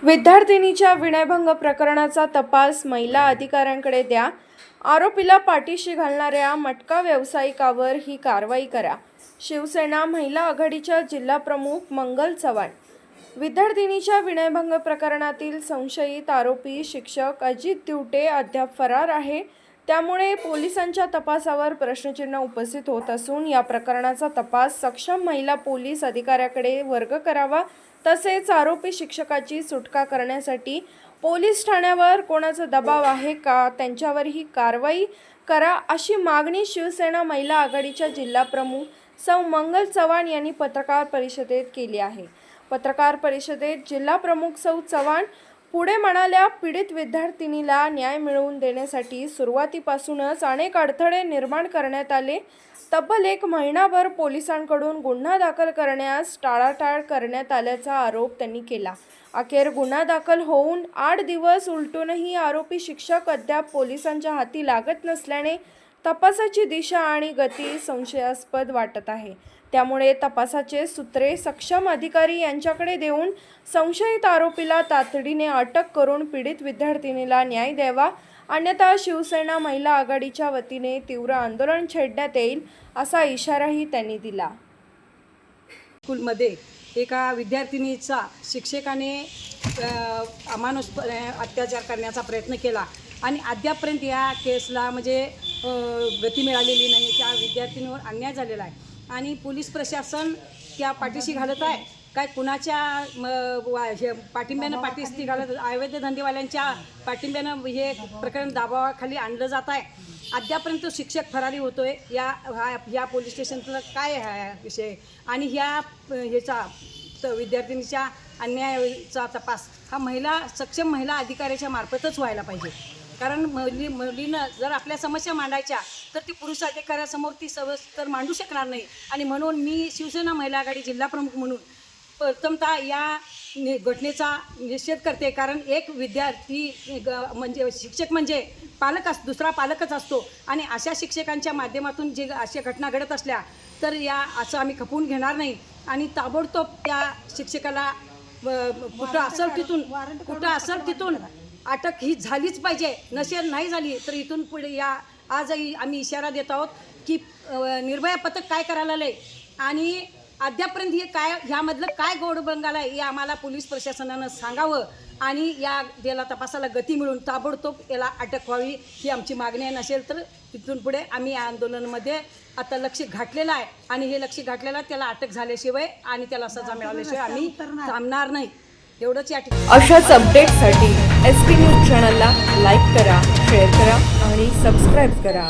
विद्यार्थिनीच्या विनयभंग प्रकरणाचा तपास महिला अधिकाऱ्यांकडे द्या. आरोपीला पाठीशी घालणाऱ्या मटका व्यावसायिकावर ही कारवाई करा. शिवसेना महिला आघाडीच्या जिल्हाप्रमुख मंगल चव्हाण. विद्यार्थिनीच्या विनयभंग प्रकरणातील संशयित आरोपी शिक्षक अजित दिवटे अद्याप फरार आहे. त्यामुळे पोलिसांच्या तपासावर प्रश्नचिन्ह उपस्थित होत असून या प्रकरणाचा तपास सक्षम महिला पोलीस अधिकाऱ्याकडे वर्ग करावा. तसेच आरोपी शिक्षकाची सुटका करण्यासाठी पोलीस ठाण्यावर कोणाचा दबाव आहे का त्यांच्यावरही कारवाई करा, अशी मागणी शिवसेना महिला आघाडीच्या जिल्हाप्रमुख सौ मंगल चव्हाण यांनी पत्रकार परिषदेत केली आहे. पत्रकार परिषदेत जिल्हाप्रमुख सौ चव्हाण पुढे म्हणाल्या, पीडित विद्यार्थिनीला न्याय मिळवून देण्यासाठी सुरुवातीपासूनच अनेक अडथळे निर्माण करण्यात आले. तब्बल 1 महिनाभर पोलिसांकडून गुन्हा दाखल करण्यास टाळाटाळ करण्यात आल्याचा आरोप त्यांनी केला. अखेर गुन्हा दाखल होऊन 8 दिवस उलटूनही आरोपी शिक्षक अद्याप पोलिसांच्या हाती लागत नसल्याने तपासाची दिशा आणि गती संशयास्पद वाटत आहे. त्यामुळे तपासाचे सूत्रे सक्षम अधिकारी यांच्याकडे देऊन संशयित आरोपीला तातडीने अटक करून पीडित विद्यार्थिनीला न्याय द्यावा, अन्यथा शिवसेना महिला आघाडीच्या वतीने तीव्र आंदोलन छेडण्यात येईल, असा इशाराही त्यांनी दिला. स्कूलमध्ये एका विद्यार्थिनीचा शिक्षकाने अमानुषपणे अत्याचार करण्याचा प्रयत्न केला आणि अद्यापपर्यंत या केसला म्हणजे गती मिळालेली नाही. त्या विद्यार्थिनीवर अन्याय झालेला आहे आणि पोलीस प्रशासन त्या पाठीशी घालत आहे. काय कुणाच्या पाठिंब्यानं पाठीशी घालत, अवैध धंदेवाल्यांच्या पाठिंब्यानं हे प्रकरण दाबावाखाली आणलं जात आहे. अद्यापर्यंत शिक्षक फरारी होतोय. या पोलीस स्टेशनचा काय आहे विषय आणि ह्याचा विद्यार्थिनीच्या अन्यायाचा तपास हा सक्षम महिला अधिकाऱ्याच्या मार्फतच व्हायला पाहिजे. कारण मुलीनं जर आपल्या समस्या मांडायच्या तर ती पुरुष अधिकाऱ्यासमोर ती तर मांडू शकणार नाही. आणि म्हणून मी शिवसेना महिला आघाडी जिल्हाप्रमुख म्हणून प्रथमतः या घटनेचा निषेध करते. कारण एक विद्यार्थी म्हणजे शिक्षक म्हणजे दुसरा पालकच असतो आणि अशा शिक्षकांच्या माध्यमातून जे अशा घटना घडत असल्या तर असं आम्ही खपवून घेणार नाही आणि ताबडतोब त्या शिक्षकाला कुठं असेल तिथून अटक ही झालीच पाहिजे. नाही झाली तर इथून पुढे आजही आम्ही इशारा देत आहोत की निर्भया पथक काय करायला आलंय आणि अद्यापर्यंत ह्यामधलं काय गोडबंगाल आहे हे आम्हाला पोलीस प्रशासनानं सांगावं आणि याला तपासाला गती मिळून ताबडतोब याला अटक व्हावी ही आमची मागणी आहे. नसेल तर इथून पुढे आम्ही या आंदोलनामध्ये आता लक्ष घातलेलं आहे आणि हे लक्ष घातलेलं त्याला अटक झाल्याशिवाय आणि त्याला सजा मिळाल्याशिवाय आम्ही थांबणार नाही. एवढंच या ठिकाणी. अशाच अपडेटसाठी SP न्यूज चॅनलला लाईक करा, शेअर करा आणि सबस्क्राईब करा.